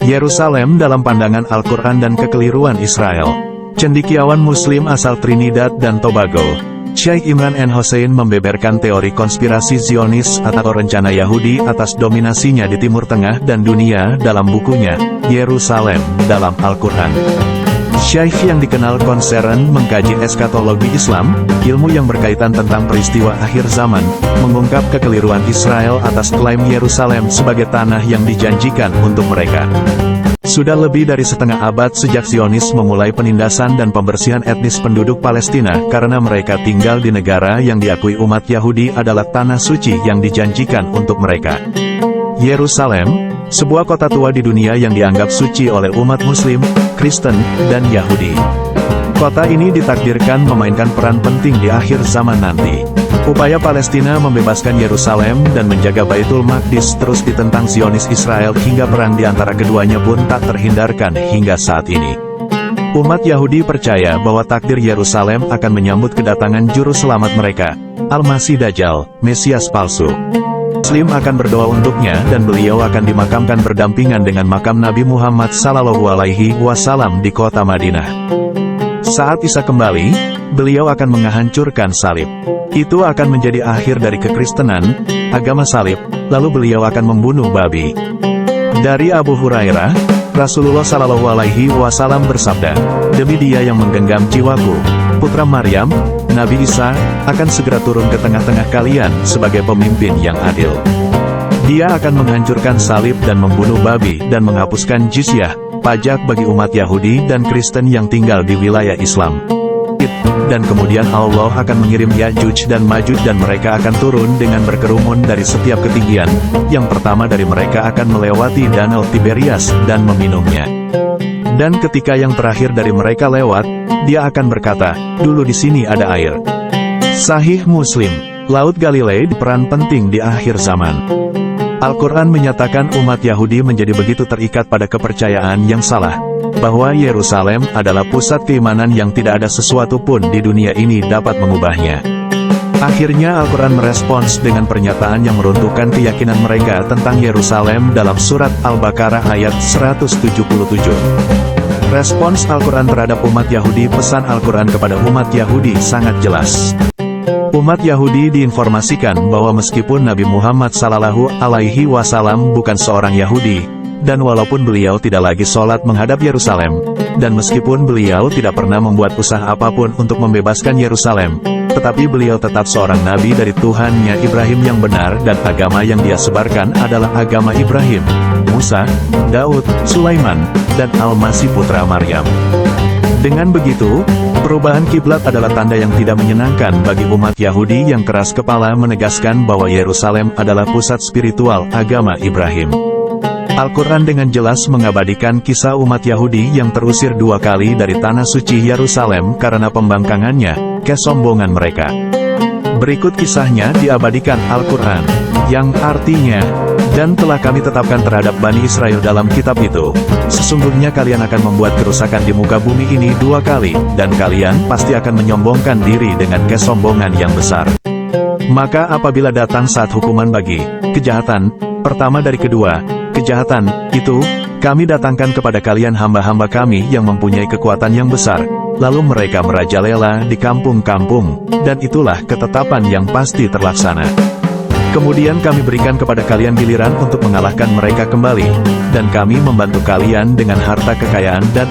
Yerusalem dalam pandangan Al-Quran dan kekeliruan Israel. Cendekiawan Muslim asal Trinidad dan Tobago, Syekh Imran N. Hossein membeberkan teori konspirasi Zionis atau rencana Yahudi atas dominasinya di Timur Tengah dan dunia dalam bukunya, Yerusalem dalam Al-Quran. Syekh yang dikenal konsern mengkaji eskatologi Islam, ilmu yang berkaitan tentang peristiwa akhir zaman, mengungkap kekeliruan Israel atas klaim Yerusalem sebagai tanah yang dijanjikan untuk mereka. Sudah lebih dari setengah abad sejak Zionis memulai penindasan dan pembersihan etnis penduduk Palestina karena mereka tinggal di negara yang diakui umat Yahudi adalah tanah suci yang dijanjikan untuk mereka. Yerusalem, sebuah kota tua di dunia yang dianggap suci oleh umat Muslim, Kristen, dan Yahudi. Kota ini ditakdirkan memainkan peran penting di akhir zaman nanti. Upaya Palestina membebaskan Yerusalem dan menjaga Baitul Maqdis terus ditentang Zionis Israel hingga perang di antara keduanya pun tak terhindarkan hingga saat ini. Umat Yahudi percaya bahwa takdir Yerusalem akan menyambut kedatangan juru selamat mereka, Al-Masih Dajjal, Mesias palsu. Muslim akan berdoa untuknya dan beliau akan dimakamkan berdampingan dengan makam Nabi Muhammad SAW di kota Madinah. Saat Isa kembali, beliau akan menghancurkan salib. Itu akan menjadi akhir dari kekristenan, agama salib, lalu beliau akan membunuh babi. Dari Abu Hurairah, Rasulullah SAW bersabda, "Demi Dia yang menggenggam jiwaku, putra Maryam, Nabi Isa, akan segera turun ke tengah-tengah kalian sebagai pemimpin yang adil. Dia akan menghancurkan salib dan membunuh babi dan menghapuskan jizyah, pajak bagi umat Yahudi dan Kristen yang tinggal di wilayah Islam. Dan kemudian Allah akan mengirim Ya'juj dan Ma'juj dan mereka akan turun dengan berkerumun dari setiap ketinggian. Yang pertama dari mereka akan melewati Danau Tiberias dan meminumnya. Dan ketika yang terakhir dari mereka lewat, dia akan berkata, dulu di sini ada air." Sahih Muslim. Laut Galilei berperan penting di akhir zaman. Al-Quran menyatakan umat Yahudi menjadi begitu terikat pada kepercayaan yang salah, bahwa Yerusalem adalah pusat keimanan yang tidak ada sesuatu pun di dunia ini dapat mengubahnya. Akhirnya Al-Quran merespons dengan pernyataan yang meruntuhkan keyakinan mereka tentang Yerusalem dalam surat Al-Baqarah ayat 177. Respons Al-Quran terhadap umat Yahudi. Pesan Al-Quran kepada umat Yahudi sangat jelas. Umat Yahudi diinformasikan bahwa meskipun Nabi Muhammad SAW bukan seorang Yahudi, dan walaupun beliau tidak lagi sholat menghadap Yerusalem, dan meskipun beliau tidak pernah membuat usaha apapun untuk membebaskan Yerusalem, tetapi beliau tetap seorang nabi dari Tuhannya Ibrahim yang benar dan agama yang dia sebarkan adalah agama Ibrahim, Musa, Daud, Sulaiman, dan Al-Masih putra Maryam. Dengan begitu, perubahan kiblat adalah tanda yang tidak menyenangkan bagi umat Yahudi yang keras kepala menegaskan bahwa Yerusalem adalah pusat spiritual agama Ibrahim. Al-Quran dengan jelas mengabadikan kisah umat Yahudi yang terusir 2 kali dari tanah suci Yerusalem karena pembangkangannya, kesombongan mereka. Berikut kisahnya diabadikan Al-Quran, yang artinya, "Dan telah kami tetapkan terhadap Bani Israel dalam kitab itu, sesungguhnya kalian akan membuat kerusakan di muka bumi ini 2 kali, dan kalian pasti akan menyombongkan diri dengan kesombongan yang besar. Maka apabila datang saat hukuman bagi kejahatan pertama dari kedua kejahatan itu, kami datangkan kepada kalian hamba-hamba kami yang mempunyai kekuatan yang besar, lalu mereka merajalela di kampung-kampung, dan itulah ketetapan yang pasti terlaksana. Kemudian kami berikan kepada kalian giliran untuk mengalahkan mereka kembali, dan kami membantu kalian dengan harta kekayaan dan